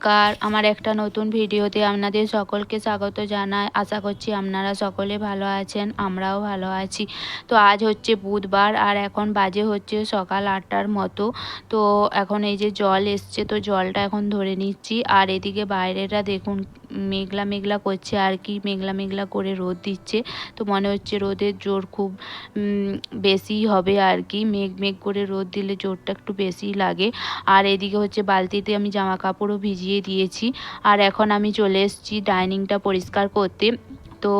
নমস্কার, আমার একটা নতুন ভিডিওতে আপনাদের সকলকে স্বাগত জানাই। আশা করছি আপনারা সকলে ভালো আছেন, আমরাও ভালো আছি। তো আজ হচ্ছে বুধবার আর এখন বাজে হচ্ছে সকাল 8টার মতো। তো এখন এই যে জল এসছে, তো জলটা এখন ধরে নিচ্ছি। আর এদিকে বাইরেটা দেখুন মেঘলা মেঘলা করছে আর কি, মেঘলা মেঘলা করে রোদ দিচ্ছে। তো মনে হচ্ছে রোদের জোর খুব বেশি হবে আর কি, মেঘ মেঘ করে রোদ দিলে জোরটা একটু বেশিই লাগে। আর এদিকে হচ্ছে বালতিতে আমি জামা কাপড়ও ভিজিয়ে দিয়েছি। আর এখন আমি চলে এসেছি ডাইনিংটা পরিষ্কার করতে। তো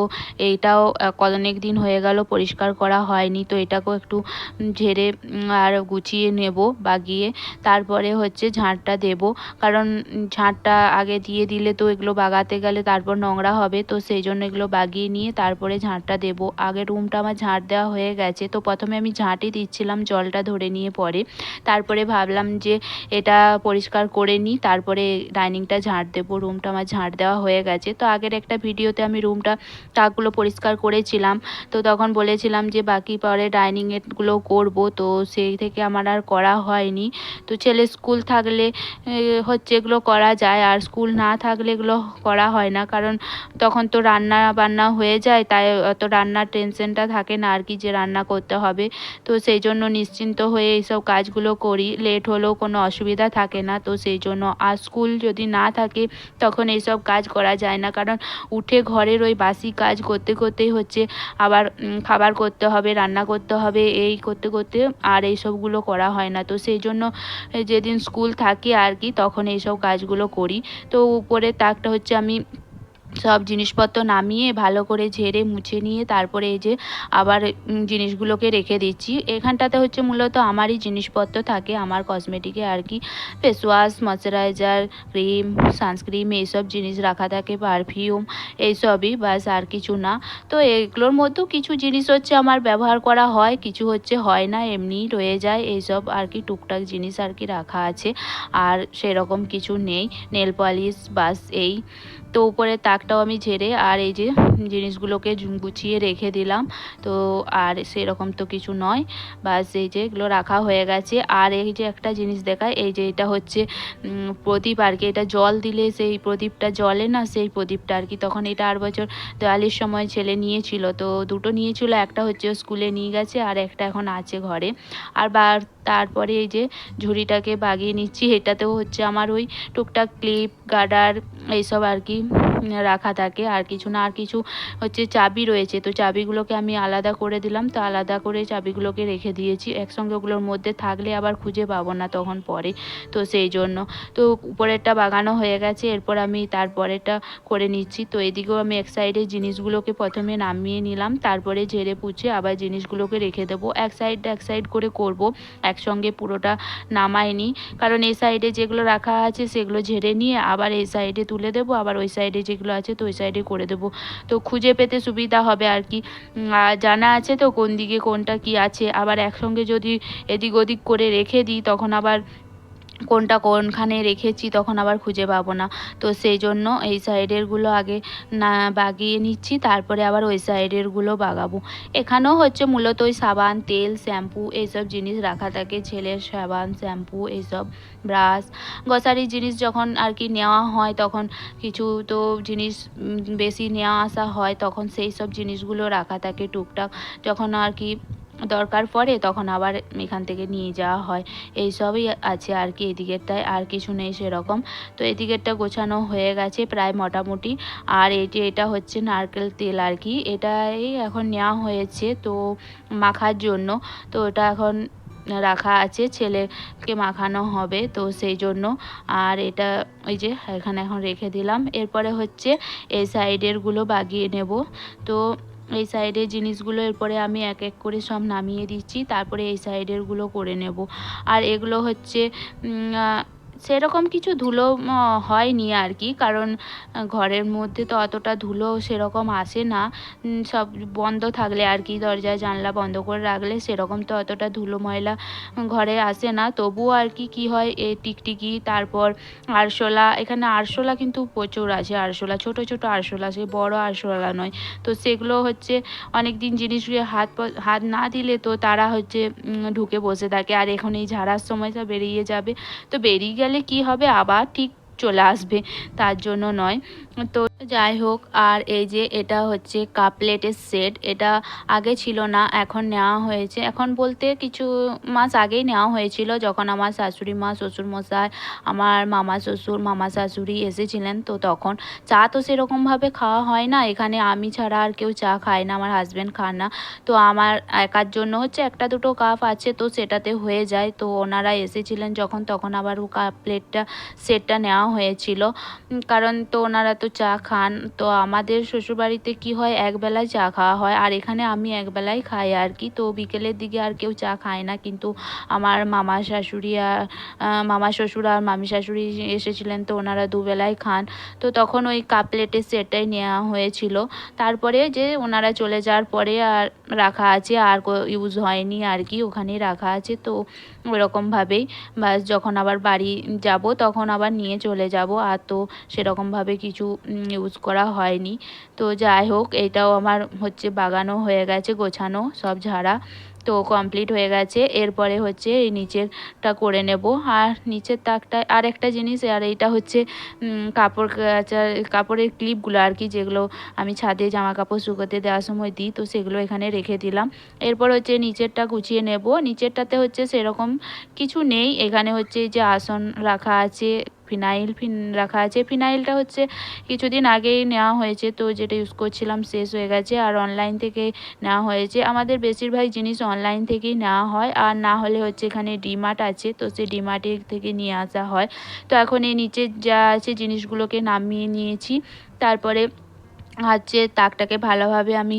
এইটাও অনেক দিন হয়ে গেল পরিষ্কার করা হয়নি, তো এটাকেও একটু ঝেড়ে আর গুছিয়ে নেব বাগিয়ে। তারপরে হচ্ছে ঝাঁটটা দেব, কারণ ঝাঁটটা আগে দিয়ে দিলে তো এগুলো বাগাতে গেলে তারপর নোংরা হবে। তো সেই জন্য এগুলো বাগিয়ে নিয়ে তারপরে ঝাঁটটা দেব। আগে রুমটা আমার ঝাঁট দেওয়া হয়ে গেছে, তো প্রথমে আমি ঝাঁটই দিচ্ছিলাম জলটা ধরে নিয়ে পরে। তারপরে ভাবলাম যে এটা পরিষ্কার করে নিই, তারপরে ডাইনিংটা ঝাঁট দেবো। রুমটা আমার ঝাঁট দেওয়া হয়ে গেছে। তো আগের একটা ভিডিওতে আমি রুমটা তাকগুলো পরিষ্কার করেছিলাম, তো তখন বলেছিলাম যে বাকি পরে ডাইনিংয়েরগুলো করব, তো সেই থেকে আমার আর করা হয়নি। তো ছেলে স্কুল থাকলে হচ্ছে এগুলো করা যায়, আর স্কুল না থাকলে এগুলো করা হয় না, কারণ তখন তো রান্না বান্না হয়ে যায়, তাই অত রান্নার টেনশনটা থাকে না আর কি, যে রান্না করতে হবে। তো সেই জন্য নিশ্চিন্ত হয়ে এইসব কাজগুলো করি, লেট হলেও কোনো অসুবিধা থাকে না। তো সেই জন্য আর স্কুল যদি না থাকে তখন এইসব কাজ করা যায় না, কারণ উঠে ঘরের ওই বাসি কাজ করতে করতেই হচ্ছে আবার খাবার করতে হবে, রান্না করতে হবে, এই করতে করতে আর এইসবগুলো করা হয় না। তো সেই জন্য যেদিন স্কুল থাকে আর কি তখন এইসব কাজগুলো করি। তো উপরে তাকটা হচ্ছে আমি সব জিনিসপত্র নামিয়ে ভালো করে ঝেড়ে মুছে নিয়ে তারপরে এই যে আবার জিনিসগুলোকে রেখে দিচ্ছি। এখানটাতে হচ্ছে মূলত আমারই জিনিসপত্র থাকে, আমার কসমেটিকে আর কি, face wash, moisturiser, cream, sunscreen, এইসব জিনিস রাখা থাকে, পারফিউম, এইসবই, বাস আর কিছু না। তো এগুলোর মধ্যেও কিছু জিনিস হচ্ছে আমার ব্যবহার করা হয়, কিছু হচ্ছে হয় না, এমনিই রয়ে যায়। এইসব আর কি টুকটাক জিনিস আর কি রাখা আছে, আর সেরকম কিছু নেই। নেল পলিশ, বাস এই। তো উপরে তাকটাও আমি ঝেড়ে আর এই যে জিনিসগুলোকে গুছিয়ে রেখে দিলাম। তো আর সেরকম তো কিছু নয়, বাস এই যে এগুলো রাখা হয়ে গেছে। আর এই যে একটা জিনিস দেখায়, এই যে এটা হচ্ছে প্রদীপ আর কি, এটা জল দিলে সেই প্রদীপটা জ্বলে না, সেই প্রদীপটা আর কি। তখন এটা 8 বছর দেওয়ালির সময় ছেলে নিয়েছিল, তো দুটো নিয়েছিল, একটা হচ্ছে স্কুলে নিয়ে গেছে আর একটা এখন আছে ঘরে। আর তারপরে এই যে ঝুড়িটাকে বাগিয়ে নিচ্ছি, এটাতেও হচ্ছে আমার ওই টুকটাক ক্লিপ, গার্ডার, এইসব আর কি রাখা থাকে, আর কিছু না। আর কিছু হচ্ছে চাবি রয়েছে, তো চাবিগুলোকে আমি আলাদা করে দিলাম, তো আলাদা করে চাবিগুলোকে রেখে দিয়েছি। একসঙ্গে ওগুলোর মধ্যে থাকলে আবার খুঁজে পাবো না তখন পরে, তো সেই জন্য। তো উপরেরটা বাগানো হয়ে গেছে, এরপর আমি তারপরেরটা করে নিচ্ছি। তো এদিকেও আমি এক সাইডে জিনিসগুলোকে প্রথমে নামিয়ে নিলাম, তারপরে ঝেড়ে পুছে আবার জিনিসগুলোকে রেখে দেবো। এক সাইড করে করব, একসঙ্গে পুরোটা নামাইনি, কারণ এই সাইডে যেগুলো রাখা আছে সেগুলো ঝেড়ে নিয়ে আবার এই সাইডে তুলে দেবো, আবার ওই সাইডে যেগুলো আছে তো ওই সাইডে করে দেবো। তো খুঁজে পেতে সুবিধা হবে আর কি, জানা আছে তো কোন দিকে কোনটা কি আছে। আবার একসঙ্গে যদি এদিক ওদিক করে রেখে দিই তখন আবার কোনটা কোনখানে রেখেছি তখন আবার খুঁজে পাবো না। তো সেই জন্য এই সাইডেরগুলো আগে না বাগিয়ে নিচ্ছি, তারপরে আবার ওই সাইডেরগুলো বাগাবো। এখানেও হচ্ছে মূলত ওই সাবান, তেল, শ্যাম্পু, এইসব জিনিস রাখা থাকে, ছেলের সাবান, শ্যাম্পু, এইসব, ব্রাশ, গ্রসারি জিনিস যখন আর কি নেওয়া হয় তখন কিছু তো জিনিস বেশি নেওয়া আসা হয়, তখন সেই সব জিনিসগুলো রাখা থাকে টুকটাক, যখন আর কি দরকার পড়ে তখন আবার এখান থেকে নিয়ে যাওয়া হয়। এইসবই আছে আর কি এদিকেরটায়, আর কিছু নেই সেরকম। তো এদিকেরটা গোছানো হয়ে গেছে প্রায় মোটামুটি। আর এই যে এটা হচ্ছে নারকেল তেল আর কি, এটাই এখন নেওয়া হয়েছে তো মাখার জন্য। তো এটা এখন রাখা আছে, ছেলেকে মাখানো হবে, তো সেই জন্য। আর এটা ওই যে এখানে এখন রেখে দিলাম। এরপরে হচ্ছে এই সাইডেরগুলো বাগিয়ে নেব। তো এই সাইডের জিনিসগুলো এরপরে আমি এক এক করে সব নামিয়ে দিচ্ছি, তারপরে এই সাইডেরগুলো করে নেব। আর এগুলো হচ্ছে সেরকম কিছু ধুলো হয়নি আর কি, কারণ ঘরের মধ্যে তো অতটা ধুলো সেরকম আসে না। সব বন্ধ থাকলে আর কি, দরজা জানলা বন্ধ করে রাখলে সেরকম তো অতটা ধুলো ময়লা ঘরে আসে না। তবুও আর কি কী হয়, এই টিকটিকি, তারপর আরশোলা, এখানে আরশোলা কিন্তু প্রচুর আছে, আরশোলা, ছোট ছোট আরশোলা, সে বড় আরশোলা নয়। তো সেগুলো হচ্ছে অনেক দিন জিনিসগুলো হাত না দিলে তো তারা হচ্ছে ঢুকে বসে থাকে, আর এখন এই ঝাড়ার সময় সব বেরিয়ে যাবে। তো বেরিয়ে গেলে কি হবে, আবার ঠিক চলে আসবে, তার জন্য নয়। তো যাই হোক, আর এই যে এটা হচ্ছে কাপ প্লেটের সেট। এটা আগে ছিল না, এখন নেওয়া হয়েছে। এখন বলতে কিছু মাস আগেই নেওয়া হয়েছিল, যখন আমার শাশুড়ি মা, শ্বশুরমশাই, আমার মামা শ্বশুর, মামা শাশুড়ি এসেছিলেন। তো তখন চা তো সেরকমভাবে খাওয়া হয় না এখানে, আমি ছাড়া আর কেউ চা খায় না, আমার হাজব্যান্ড খান না। তো আমার একার জন্য হচ্ছে একটা দুটো কাপ আছে, তো সেটাতে হয়ে যায়। তো ওনারা এসেছিলেন যখন, তখন আবার ও কাপ প্লেটটা সেটটা নেওয়া হয়েছিল। কারণ তো ওনারা তো চা খান। তো আমাদের শ্বশুরবাড়িতে কি হয়, একবেলায় চা খাওয়া হয়, আর এখানে আমি একবেলাই খাই আর কি। তো বিকেলের দিকে আর কেউ চা খায় না, কিন্তু আমার মামা শাশুড়ি আর মামা শ্বশুর আর মামি শাশুড়ি এসেছিলেন, তো ওনারা দুবেলাই খান। তো তখন ওই কাপ প্লেটের সেটটাই নেওয়া হয়েছিল। তারপরে যে ওনারা চলে যাওয়ার পরে আর রাখা আছে, আর ইউজ হয়নি আর কি, ওখানেই রাখা আছে। তো ওরকমভাবেই বাস, যখন আবার বাড়ি যাব তখন আবার নিয়ে চলে যাব। আর তো সেরকমভাবে কিছু ইউজ করা হয়নি। তো যাই হোক, এটাও আমার হচ্ছে বাগানো হয়ে গেছে, গোছানো সব ঝাড়া তো কমপ্লিট হয়ে গেছে। এরপরে হচ্ছে এই নিচেরটা করে নেব। আর নিচের তাকটা আর একটা জিনিস, আর এইটা হচ্ছে কাপড় কাচার কাপড়ের ক্লিপগুলো আর কি, যেগুলো আমি ছাদে জামা কাপড় শুকোতে দেওয়ার সময় দিই, তো সেগুলো এখানে রেখে দিলাম। এরপর হচ্ছে নিচেরটা গুছিয়ে নেব। নিচেরটাতে হচ্ছে সেরকম কিছু নেই, এখানে হচ্ছে যে আসন রাখা আছে, ফিনাইল রাখা আছে। ফিনাইলটা হচ্ছে কিছুদিন আগেই নেওয়া হয়েছে, তো যেটা ইউজ করছিলাম শেষ হয়ে গেছে, আর অনলাইন থেকে নেওয়া হয়েছে। আমাদের বেশিরভাগ জিনিস অনলাইন থেকেই নেওয়া হয়, আর না হলে হচ্ছে এখানে ডিমার্ট আছে, তো সেই ডিমার্টের থেকে নিয়ে আসা হয়। তো এখন এই নিচে যা আছে জিনিসগুলোকে নামিয়ে নিয়েছি। তারপরে হচ্ছে তাকটাকে ভালোভাবে আমি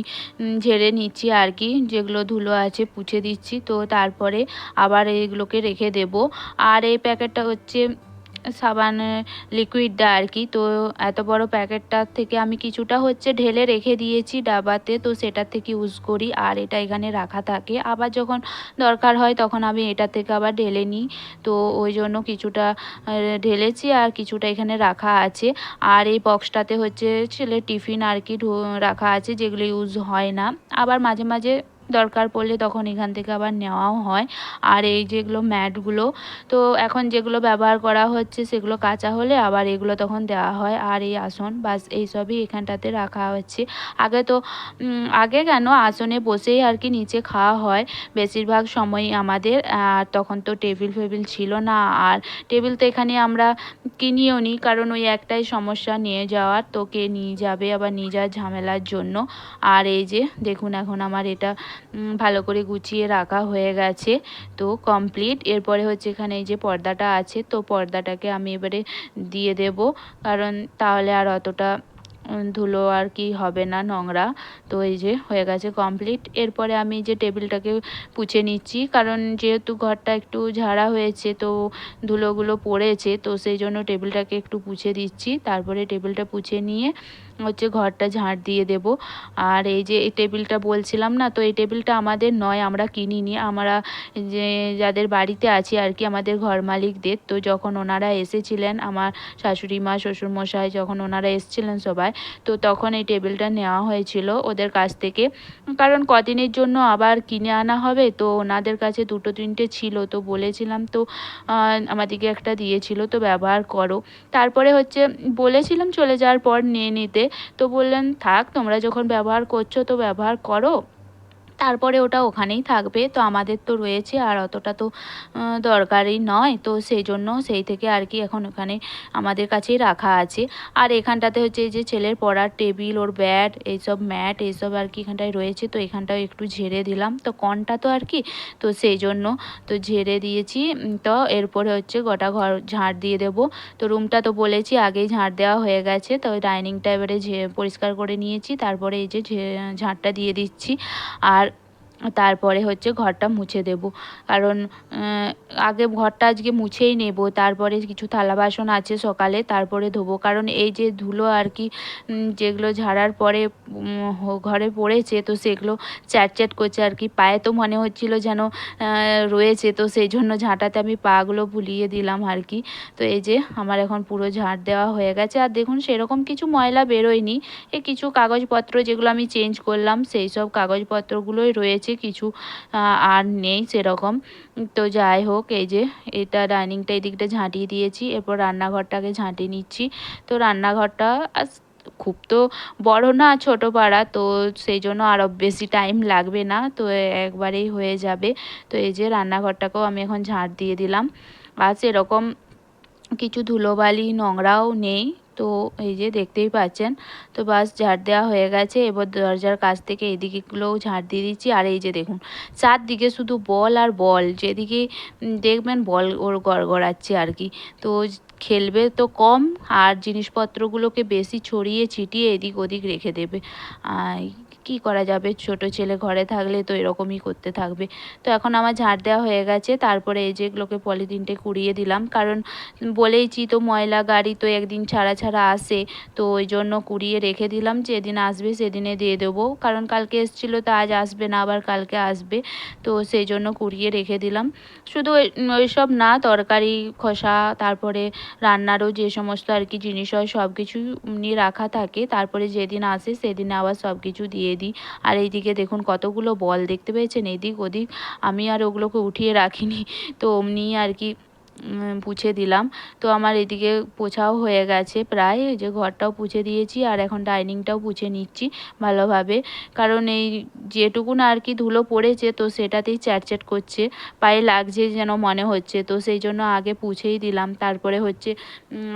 ঝেড়ে নিচ্ছি আর কি, যেগুলো ধুলো আছে পুছে দিচ্ছি। তো তারপরে আবার এইগুলোকে রেখে দেব। আর এই প্যাকেটটা হচ্ছে সাবানের লিকুইডটা আর কি। তো এত বড় প্যাকেটটার থেকে আমি কিছুটা হচ্ছে ঢেলে রেখে দিয়েছি ডাবাতে, তো সেটার থেকে ইউজ করি। আর এটা এখানে রাখা থাকে, আবার যখন দরকার হয় তখন আমি এটা থেকে আবার ঢেলে নিই। তো ওই জন্য কিছুটা ঢেলেছি, আর কিছুটা এখানে রাখা আছে। আর এই বক্সটাতে হচ্ছে ছেলের টিফিন আর কি রাখা আছে, যেগুলো ইউজ হয় না, আবার মাঝে মাঝে দরকার পড়লে তখন এখান থেকে আবার নেওয়াও হয়। আর এই যেগুলো ম্যাটগুলো, তো এখন যেগুলো ব্যবহার করা হচ্ছে সেগুলো কাঁচা হলে আবার এগুলো তখন দেওয়া হয়। আর এই আসন বাস এইসবই এখানটাতে রাখা হচ্ছে। আগে তো আগে কেন, আসনে বসেই আর কি নিচে খাওয়া হয় বেশিরভাগ সময়ই আমাদের। আর তখন তো টেবিল ফেবিল ছিল না, আর টেবিল তো এখানে আমরা কিনিও নি, কারণ ওই একটাই সমস্যা নিয়ে যাওয়ার, তো কে নিয়ে যাবে, আবার নিয়ে যাওয়ার ঝামেলার জন্য। আর এই যে দেখুন, এখন আমার এটা ভালো করে গুছিয়ে রাখা হয়ে গেছে, তো কমপ্লিট। এরপরে হচ্ছে এখানে এই যে পর্দাটা আছে, তো পর্দাটাকে আমি এবারে দিয়ে দেব, কারণ তাহলে আর অতটা ধুলো আর কি হবে না, নোংরা। তো এই যে হয়ে গেছে কমপ্লিট। এরপরে আমি যে টেবিলটাকে পুছে নিচ্ছি, কারণ যেহেতু ঘরটা একটু ঝাড়া হয়েছে, তো ধুলোগুলো পড়েছে, তো সেই জন্য টেবিলটাকে একটু পুছে দিচ্ছি। তারপরে টেবিলটা পুছে নিয়ে হচ্ছে ঘরটা ঝাঁট দিয়ে দেব। আর এই যে এই টেবিলটা বলছিলাম না, তো এই টেবিলটা আমাদের নয়, আমরা কিনিনি, আমরা যে যাদের বাড়িতে আছি আর কি, আমাদের ঘর মালিকদের। তো যখন ওনারা এসেছিলেন, আমার শাশুড়ি মা, শ্বশুরমশাই, যখন ওনারা এসেছিলেন সবাই, তো তখন এই টেবিলটা নেওয়া হয়েছিল ওদের কাছ থেকে। কারণ কদিনের জন্য আবার কিনে আনা হবে, তো ওনাদের কাছে দুটো তিনটে ছিল, তো বলেছিলাম, তো আমাদেরকে একটা দিয়েছিল, তো ব্যবহার করো। তারপরে হচ্ছে বলেছিলাম চলে যাওয়ার পর নিয়ে নিতে, তো বললেন থাক, তোমরা যখন ব্যবহার করছো তো ব্যবহার করো, তারপরে ওটা ওখানেই থাকবে। তো আমাদের তো রয়েছে, আর অতটা তো দরকারই নয়, তো সেই জন্য সেই থেকে আর কি এখন ওখানে আমাদের কাছেই রাখা আছে। আর এখানটাতে হচ্ছে এই যে ছেলের পড়ার টেবিল, ওর ব্যাট, এইসব ম্যাট, এইসব আর কি এখানটায় রয়েছে, তো এখানটাও একটু ঝেড়ে দিলাম, তো কনটা তো আর কি, তো সেই জন্য তো ঝেড়ে দিয়েছি। তো এরপরে হচ্ছে গোটা ঘর ঝাঁট দিয়ে দেবো। তো রুমটা তো বলেছি আগেই ঝাঁট দেওয়া হয়ে গেছে, তো ওই ডাইনিংটা এবারে পরিষ্কার করে নিয়েছি, তারপরে এই যে ঝাঁটটা দিয়ে দিচ্ছি। আর তারপরে হচ্ছে ঘরটা মুছে দেব, কারণ আগে ঘরটা আজকে মুছেই নেব, তারপরে কিছু থালা বাসন আছে সকালে তারপরে ধোবো, কারণ এই যে ধুলো আর কি যেগুলো ঝাড়ার পরে ঘরে পড়েছে, তো সেগুলো চ্যাট চ্যাট করছে আর কি, পায়ে তো মনে হচ্ছিল যেন রয়েছে, তো সেই জন্য ঝাঁটাতে আমি পাগুলো বুলিয়ে দিলাম আর কি। তো এই যে আমার এখন পুরো ঝাঁট দেওয়া হয়ে গেছে। আর দেখুন সেরকম কিছু ময়লা বেরোয়নি, কিছু কাগজপত্র যেগুলো আমি চেঞ্জ করলাম সেই সব কাগজপত্রগুলোই রয়েছে, কিছু আর নেই সেরকম। তো যাই হোক, এই যে এটা ডাইনিংটা এদিকটা ঝাঁটিয়ে দিয়েছি, এরপর রান্নাঘরটাকে ঝাঁটিয়ে নিচ্ছি। তো রান্নাঘরটা খুব তো বড় না, ছোট পাড়া, তো সেই জন্য আরও বেশি টাইম লাগবে না, তো একবারেই হয়ে যাবে। তো এই যে রান্নাঘরটাকেও আমি এখন ঝাঁট দিয়ে দিলাম। আর সেরকম কিছু ধুলোবালি নোংরাও নেই, তো এই যে দেখতেই পাচ্ছেন। তো বাস ঝাড় দেওয়া হয়ে গেছে, এবার দরজার কাছ থেকে এদিকেগুলোও ঝাড় দিয়ে দিচ্ছি। আর এই যে দেখুন, চারদিকে শুধু বল আর বল, যেদিকে দেখবেন বল ওর গড়গড়াচ্ছে আর কি। তো খেলবে তো কম, আর জিনিসপত্রগুলোকে বেশি ছড়িয়ে ছিটিয়ে এদিক ওদিক রেখে দেবে। কি করা যাবে, ছোট ছেলে ঘরে থাকলে তো এরকমই করতে থাকবে। তো এখন আমার ঝাড় দেওয়া হয়ে গেছে, তারপরে এই যেগুলোকে পলিথিনটে কুড়িয়ে দিলাম, কারণ বলেইছি তো ময়লা গাড়ি তো একদিন ছাড়া ছাড়া আসে, তো ওই জন্য কুড়িয়ে রেখে দিলাম, যেদিন আসবে সেদিনে দিয়ে দেবো, কারণ কালকে এসেছিলো তো আজ আসবে না, আবার কালকে আসবে, তো সেই জন্য কুড়িয়ে রেখে দিলাম। শুধু ওইসব না, তরকারি খোসা, তারপরে রান্নারও যে সমস্ত আর কি জিনিস হয় সব কিছুই নিয়ে রাখা থাকে, তারপরে যেদিন আসে সেদিন আবার সব কিছু দিয়ে দিই। আর এইদিকে দেখুন কতগুলো বল দেখতে পেয়েছেন এদিক ওদিক, আমি আর ওগুলোকে উঠিয়ে রাখিনি, তো অমনি আর কি পুছে দিলাম। তো আমার এদিকে পোছাও হয়ে গেছে প্রায়, এই যে ঘরটাও পুছে দিয়েছি, আর এখন ডাইনিংটাও পুছে নিচ্ছি ভালোভাবে, কারণ এই যেটুকুন আর কি ধুলো পড়েছে তো সেটাতেই চ্যাটচ্যাট করছে, পায়ে লাগছে যেন মনে হচ্ছে, তো সেই জন্য আগে পুছেই দিলাম। তারপরে হচ্ছে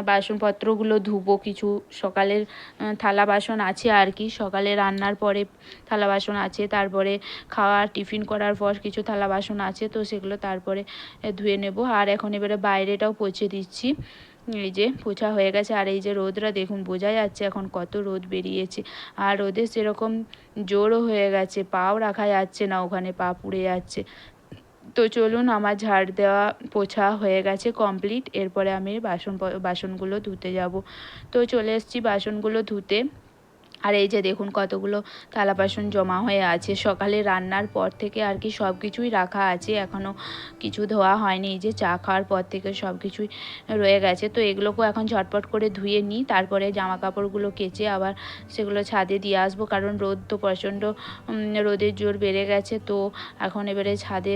বাসনপত্রগুলো ধুবো, কিছু সকালের থালা বাসন আছে আর কি, সকালে রান্নার পরে থালা বাসন আছে, তারপরে খাওয়া টিফিন করার পর কিছু থালা বাসন আছে, তো সেগুলো তারপরে ধুয়ে নেব। আর এখন এবারে বাইরেটাও পুছে দিচ্ছি, এই যে পোছা হয়ে গেছে। আর এই যে রোদরা দেখুন, বোঝা যাচ্ছে এখন কত রোদ বেরিয়েছে, আর রোদের সেরকম জোরও হয়ে গেছে, পাও রাখা যাচ্ছে না, ওখানে পা পুড়ে যাচ্ছে। তো চলুন, আমার ঝাড় দেওয়া পোছা হয়ে গেছে কমপ্লিট, এরপরে আমি বাসনগুলো ধুতে যাব। তো চলে এসেছি বাসনগুলো ধুতে। আর এই যে দেখুন কতগুলো থালা বাসন জমা হয়ে আছে, সকালে রান্নার পর থেকে আর কি সব কিছুই রাখা আছে, এখনও কিছু ধোয়া হয়নি। এই যে চা খাওয়ার পর থেকে সব কিছুই রয়ে গেছে, তো এগুলোকেও এখন ঝটপট করে ধুয়ে নিই, তারপরে জামা কাপড়গুলো কেচে আবার সেগুলো ছাদে দিয়ে আসবো, কারণ রোদ তো প্রচণ্ড, রোদের জোর বেড়ে গেছে, তো এখন এবারে ছাদে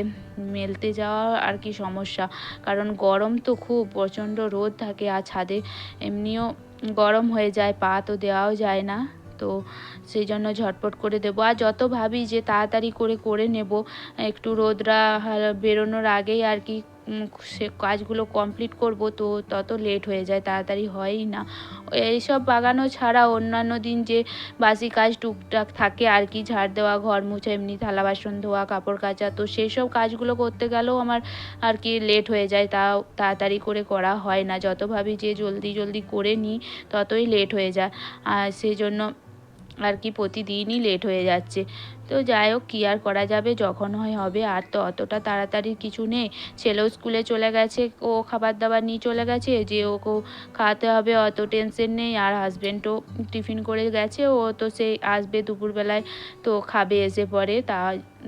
মেলতে যাওয়া আর কি সমস্যা, কারণ গরম তো খুব প্রচণ্ড রোদ থাকে, আর ছাদে এমনিও গরম হয়ে যায়, পা তো দেওয়াও যায় না, তো সেই জন্য ঝটপট করে দেবো। আর যত ভাবি যে তাড়াতাড়ি করে নেব, একটু রোদরা বেরোনোর আগেই আর কি সে কাজগুলো কমপ্লিট করব, তো তত লেট হয়ে যায়, তাড়াতাড়ি হয়ই না। এইসব বাগানো ছাড়া অন্যান্য দিন যে বাসি কাজ টুকটাক থাকে আর কি, ঝাড় দেওয়া, ঘর মুছা, এমনি থালা বাসন ধোয়া, কাপড় কাচা, তো সেই সব কাজগুলো করতে গেলেও আমার আর কি লেট হয়ে যায়, তাও তাড়াতাড়ি করে করা হয় না, যত ভাবি যে জলদি জলদি করে নিই ততই লেট হয়ে যায়, আর সেই জন্য আর কি প্রতিদিনই লেট হয়ে যাচ্ছে। তো যাই হোক, কী আর করা যাবে, যখন হয় হবে, আর তো অতটা তাড়াতাড়ি কিছু নেই। ছেলেও স্কুলে চলে গেছে, ও খাবার দাবার নিয়ে চলে গেছে, যে ওকেও খাওয়াতে হবে, অত টেনশন নেই। আর হাজব্যান্ডও টিফিন করে গেছে, ও তো সেই আসবে দুপুরবেলায়, তো খাবে এসে পরে,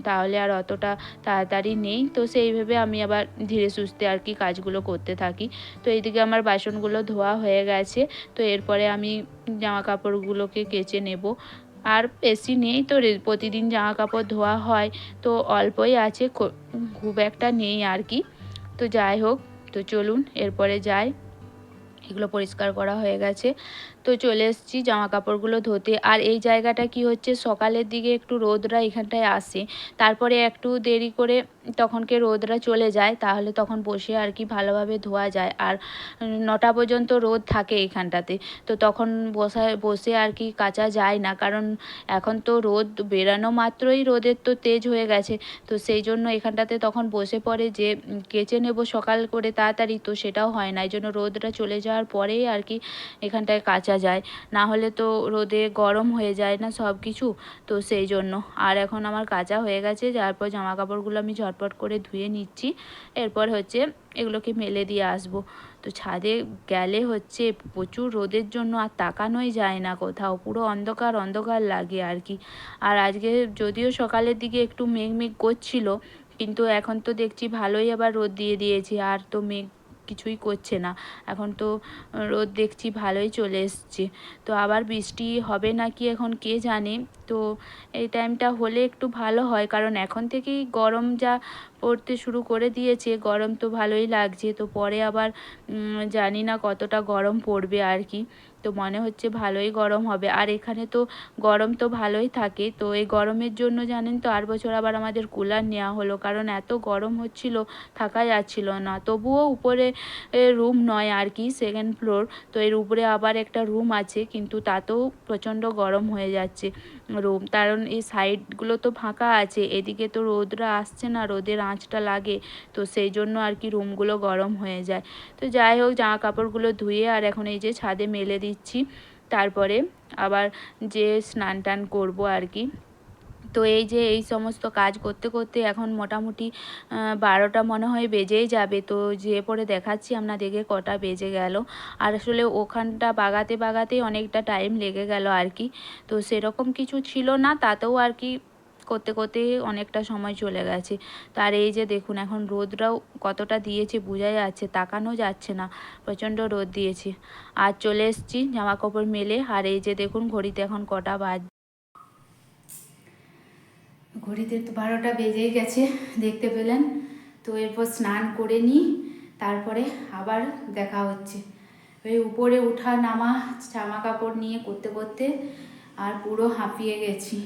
তাহলে আর অতটা তাড়াতাড়ি নেই। তো সেই ভেবে আমি আবার ধীরে সুস্থে আর কি কাজগুলো করতে থাকি। তো এইদিকে আমার বাসনগুলো ধোয়া হয়ে গেছে, তো এরপরে আমি জামা কাপড়গুলোকে কেচে নেব। আর বেশি নেই তো, প্রতিদিন জামা কাপড় ধোয়া হয়, তো অল্পই আছে, খুব একটা নেই আর কি। তো যাই হোক, তো চলুন এরপরে যাই, এগুলো পরিষ্কার করা হয়ে গেছে, তো চলে এসেছি জামা কাপড়গুলো ধুতে। আর এই জায়গাটা কি হচ্ছে, সকালের দিকে একটু রোদরা এখানটায় আসে, তারপরে একটু দেরি করে তখনকে রোদরা চলে যায়, তাহলে তখন বসে আর কি ভালোভাবে ধোয়া যায়। আর 9টা পর্যন্ত রোদ থাকে এখানটাতে, তো তখন বসে আর কি কাচা যায় না, কারণ এখন তো রোদ বেরানো মাত্রই রোদের তো তেজ হয়ে গেছে, তো সেই জন্য এখানটাতে তখন বসে পড়ে যে কেচে নেব সকাল করে তাড়াতাড়ি, তো সেটাও হয় না, এই জন্য রোদটা চলে যাওয়ার পরেই আর কি এখানটায় কাচা যায়, না হলে তো রোদে গরম হয়ে যায় না সব কিছু, তো সেই জন্য। আর এখন আমার কাচা হয়ে গেছে, তারপর জামা কাপড়গুলো আমি ঝটপট করে ধুয়ে নিচ্ছি, এরপর হচ্ছে এগুলোকে মেলে দিয়ে আসবো। তো ছাদে গেলে হচ্ছে প্রচুর রোদের জন্য আর তাকানোই যায় না কোথাও, পুরো অন্ধকার অন্ধকার লাগে আর কি। আর আজকে যদিও সকালের দিকে একটু মেঘ মেঘ করছিল, কিন্তু এখন তো দেখছি ভালোই আবার রোদ দিয়ে দিয়েছে, আর তো মেঘ কিছুই করছে না। এখন তো রোদ দেখছি ভালোই চলে এসছে। তো আবার বৃষ্টি হবে নাকি এখন কে জানে। তো এই টাইমটা হলে একটু ভালো হয়, কারণ এখন থেকেই গরম যা পড়তে শুরু করে দিয়েছে, গরম তো ভালোই লাগছে। তো পরে আবার জানি না কতটা গরম পড়বে আর কি। তো মনে হচ্ছে ভালোই গরম হবে। আর এখানে তো গরম তো ভালোই থাকে। তো এই গরমের জন্য জানেন তো আর বছর আবার আমাদের কুলার নেওয়া হলো, কারণ এত গরম হচ্ছিল, থাকা যাচ্ছিল না। তবুও উপরে রুম নয় আর কি, সেকেন্ড ফ্লোর। তো এর উপরে আবার একটা রুম আছে, কিন্তু তাতেও প্রচণ্ড গরম হয়ে যাচ্ছে রুম, কারণ এই সাইডগুলো তো ফাঁকা আছে, এদিকে তো রোদরা আসছে না, রোদের আঁচটা লাগে। তো সেই জন্য আর কি রুমগুলো গরম হয়ে যায়। তো যাই হোক, জামা কাপড়গুলো ধুয়ে আর এখন এই যে ছাদে মেলে দিচ্ছি, তারপরে আবার যে স্নান টান করবো আর কি। তো এই যে এই সমস্ত কাজ করতে করতে এখন মোটামুটি 12টা মনে হয় বেজেই যাবে। তো যেয়ে পরে দেখাচ্ছি আপনাদেরকে কটা বেজে গেল। আর আসলে ওখানটা বাগাতে বাগাতেই অনেকটা টাইম লেগে গেল আর কি। তো সেরকম কিছু ছিল না, তাতেও আর কি করতে করতে অনেকটা সময় চলে গেছে। তার এই যে দেখুন এখন রোদটাও কতটা দিয়েছে বোঝা যাচ্ছে, তাকানো যাচ্ছে না, প্রচণ্ড রোদ দিয়েছে। আর চলে এসেছি জামা কাপড় মেলে। আর এই যে দেখুন ঘড়িতে এখন কটা ঘড়িতে তো 12টা বেজেই গেছে, দেখতে পেলেন। তো এরপর স্নান করে নিই, তারপরে আবার দেখা হচ্ছে। ওই উপরে ওঠা নামা জামা কাপড় নিয়ে করতে করতে আর পুরো হাঁপিয়ে গেছি।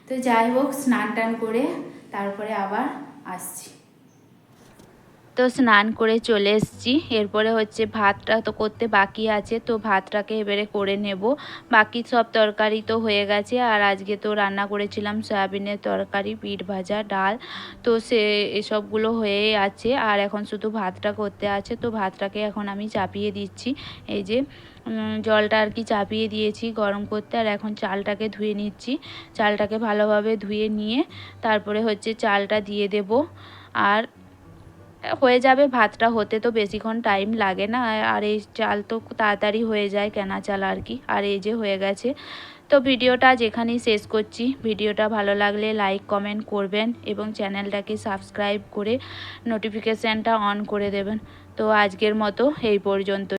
তো যাই হোক, স্নান টান করে তারপরে আবার আসছি। তো স্নান করে চলে এসেছি। এরপরে হচ্ছে ভাতটা তো করতে বাকি আছে, তো ভাতটাকে এবারে করে নেব। বাকি সব তরকারি তো হয়ে গেছে। আর আজকে তো রান্না করেছিলাম সয়াবিনের তরকারি, পিঠ ভাজা, ডাল। তো এসবগুলো হয়েই আছে, আর এখন শুধু ভাতটা করতে আছে। তো ভাতটাকে এখন আমি চাপিয়ে দিচ্ছি। এই যে জলটা আর কি চাপিয়ে দিয়েছি গরম করতে। আর এখন চালটাকে ধুয়ে নিচ্ছি। চালটাকে ভালোভাবে ধুয়ে নিয়ে তারপরে হচ্ছে চালটা দিয়ে দেব। আর হয়ে যাবে, ভাতটা হতে তো বেশিক্ষণ টাইম লাগে না। আর এই চাল তো তাড়াতাড়ি হয়ে যায়, কেনা চাল আর কি। আর এই যে হয়ে গেছে। তো ভিডিওটা যেখানেই শেষ করছি। ভিডিওটা ভালো লাগলে লাইক কমেন্ট করবেন এবং চ্যানেলটাকে সাবস্ক্রাইব করে নোটিফিকেশানটা অন করে দেবেন। তো আজকের মতো এই পর্যন্ত।